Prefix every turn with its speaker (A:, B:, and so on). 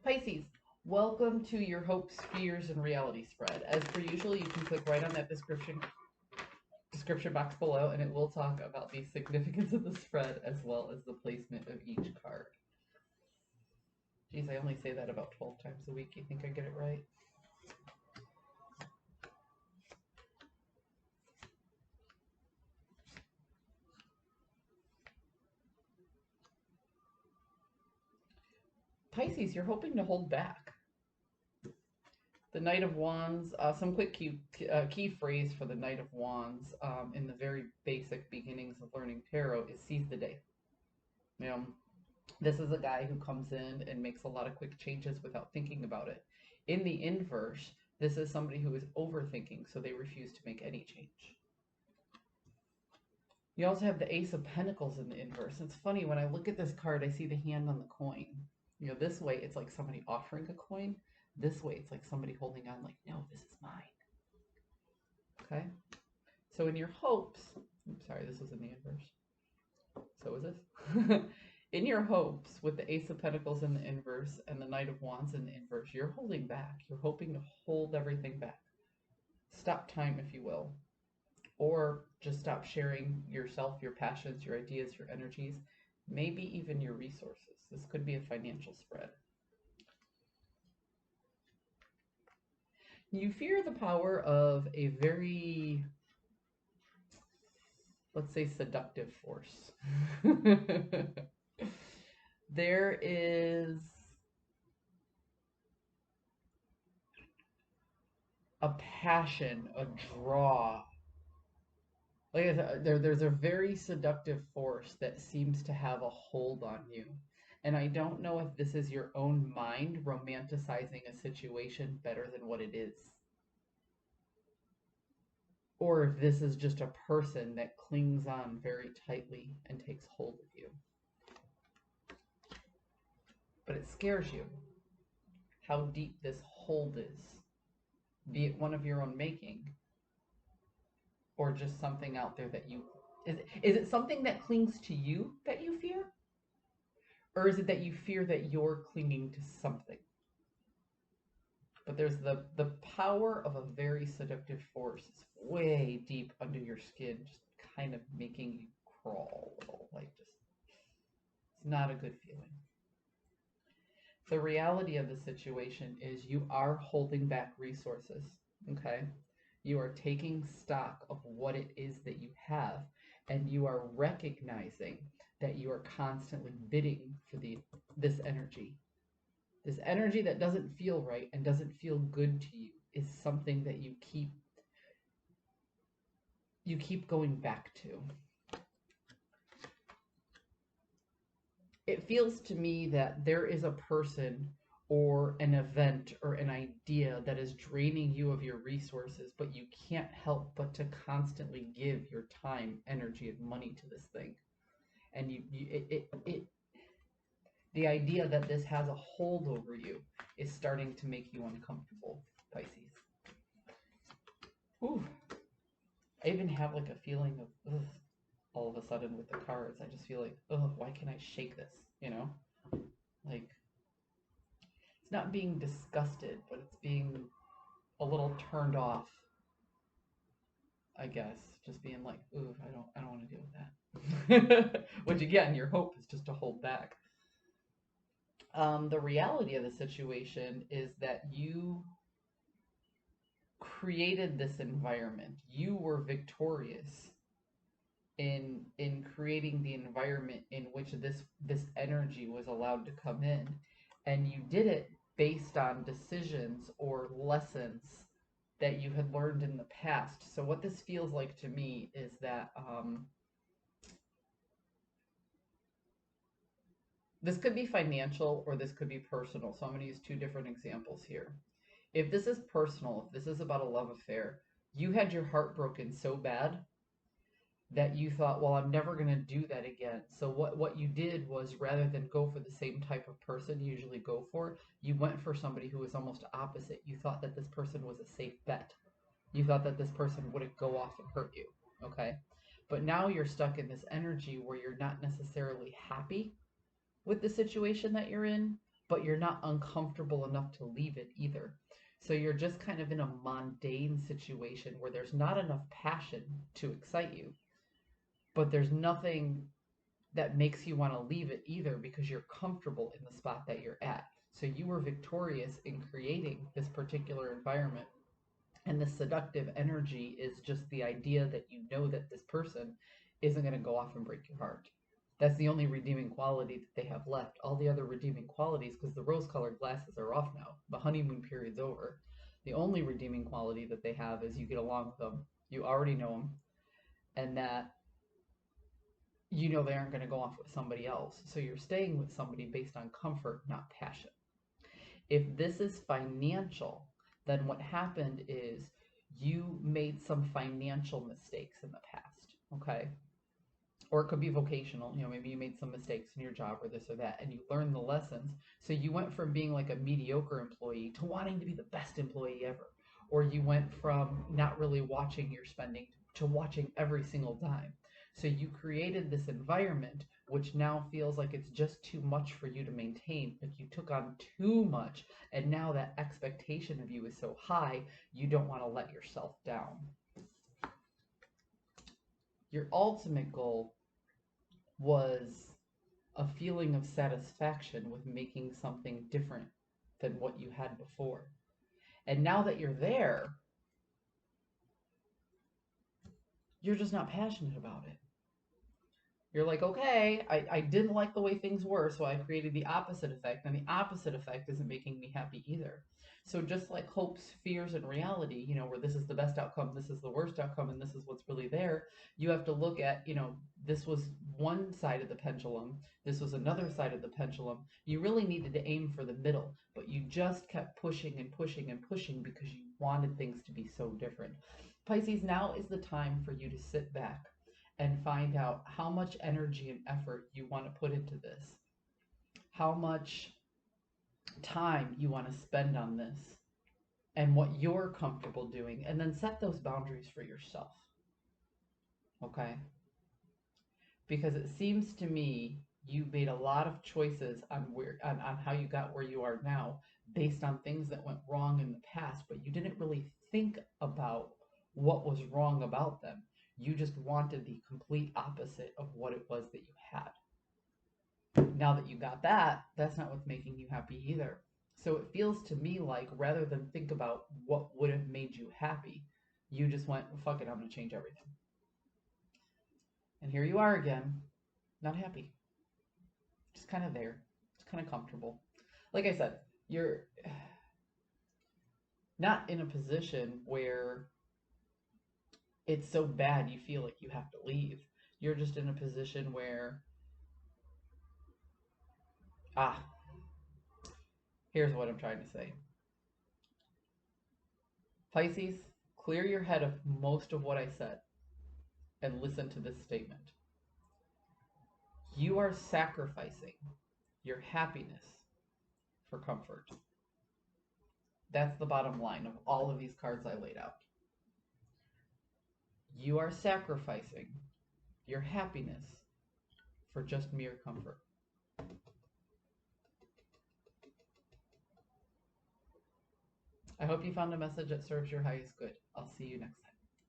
A: Pisces, welcome to your hopes, fears, and reality spread. As per usual, you can click right on that description box below, and it will talk about the significance of the spread as well as the placement of each card. Geez, I only say that about 12 times a week. You think I get it right? Pisces, you're hoping to hold back. The Knight of Wands, some quick key phrase for the Knight of Wands in the very basic beginnings of learning tarot is seize the day. You know, this is a guy who comes in and makes a lot of quick changes without thinking about it. In the inverse, this is somebody who is overthinking, so they refuse to make any change. You also have the Ace of Pentacles in the inverse. It's funny, when I look at this card, I see the hand on the coin. You know, this way it's like somebody offering a coin. This way it's like somebody holding on like, no, this is mine. Okay? So in your hopes, I'm sorry, this was in the inverse. So is this? In your hopes, with the Ace of Pentacles in the inverse and the Knight of Wands in the inverse, you're holding back. You're hoping to hold everything back. Stop time, if you will. Or just stop sharing yourself, your passions, your ideas, your energies, maybe even your resources. This could be a financial spread. You fear the power of a very, let's say, seductive force. There is a passion, a draw. Like I said, there's a very seductive force that seems to have a hold on you. And I don't know if this is your own mind romanticizing a situation better than what it is. Or if this is just a person that clings on very tightly and takes hold of you. But it scares you how deep this hold is. Be it one of your own making, or just something out there that you... Is it something that clings to you that you fear? Or is it that you fear that you're clinging to something? But there's the power of a very seductive force. It's way deep under your skin, just kind of making you crawl a little. Like, just, it's not a good feeling. The reality of the situation is you are holding back resources, okay? You are taking stock of what it is that you have, and you are recognizing that you are constantly bidding for this energy. This energy that doesn't feel right and doesn't feel good to you is something that you keep going back to. It feels to me that there is a person or an event or an idea that is draining you of your resources, but you can't help but to constantly give your time, energy, and money to this thing. And the idea that this has a hold over you is starting to make you uncomfortable, Pisces. Ooh. I even have like a feeling of, ugh, all of a sudden with the cards. I just feel like, oh, why can't I shake this? You know? Like, it's not being disgusted, but it's being a little turned off, I guess. Just being like, ooh, I don't want to deal with that. Which again, your hope is just to hold back. The reality of the situation is that you created this environment. You were victorious in creating the environment in which this energy was allowed to come in, and you did it based on decisions or lessons that you had learned in the past. So what this feels like to me is that this could be financial or this could be personal. So I'm going to use two different examples here. If this is personal, if this is about a love affair, you had your heart broken so bad that you thought, well, I'm never going to do that again. So what you did was, rather than go for the same type of person you usually go for, you went for somebody who was almost opposite. You thought that this person was a safe bet. You thought that this person wouldn't go off and hurt you, okay? But now you're stuck in this energy where you're not necessarily happy with the situation that you're in, but you're not uncomfortable enough to leave it either. So you're just kind of in a mundane situation where there's not enough passion to excite you, but there's nothing that makes you want to leave it either because you're comfortable in the spot that you're at. So you were victorious in creating this particular environment. And the seductive energy is just the idea that you know that this person isn't going to go off and break your heart. That's the only redeeming quality that they have left. All the other redeeming qualities, because the rose-colored glasses are off now. The honeymoon period's over. The only redeeming quality that they have is you get along with them. You already know them. And that you know they aren't going to go off with somebody else. So you're staying with somebody based on comfort, not passion. If this is financial, then what happened is you made some financial mistakes in the past, okay? Or it could be vocational, maybe you made some mistakes in your job or this or that, and you learned the lessons. So you went from being like a mediocre employee to wanting to be the best employee ever. Or you went from not really watching your spending to watching every single dime. So you created this environment which now feels like it's just too much for you to maintain. Like you took on too much, and now that expectation of you is so high, you don't want to let yourself down. Your ultimate goal was a feeling of satisfaction with making something different than what you had before. And now that you're there, you're just not passionate about it. You're like, okay, I didn't like the way things were, so I created the opposite effect, and the opposite effect isn't making me happy either. So just like hopes, fears, and reality, where this is the best outcome, this is the worst outcome, and this is what's really there, you have to look at, this was one side of the pendulum, this was another side of the pendulum. You really needed to aim for the middle, but you just kept pushing and pushing and pushing because you wanted things to be so different. Pisces, now is the time for you to sit back and find out how much energy and effort you want to put into this, how much time you want to spend on this, and what you're comfortable doing, and then set those boundaries for yourself. Okay? Because it seems to me you made a lot of choices on how you got where you are now based on things that went wrong in the past, but you didn't really think about what was wrong about them. You just wanted the complete opposite of what it was that you had. Now that you got that, that's not what's making you happy either. So it feels to me like rather than think about what would have made you happy, you just went, well, fuck it, I'm going to change everything. And here you are again, not happy. Just kind of there. Just kind of comfortable. Like I said, you're not in a position where it's so bad you feel like you have to leave. You're just in a position where, here's what I'm trying to say. Pisces, clear your head of most of what I said and listen to this statement. You are sacrificing your happiness for comfort. That's the bottom line of all of these cards I laid out. You are sacrificing your happiness for just mere comfort. I hope you found a message that serves your highest good. I'll see you next time.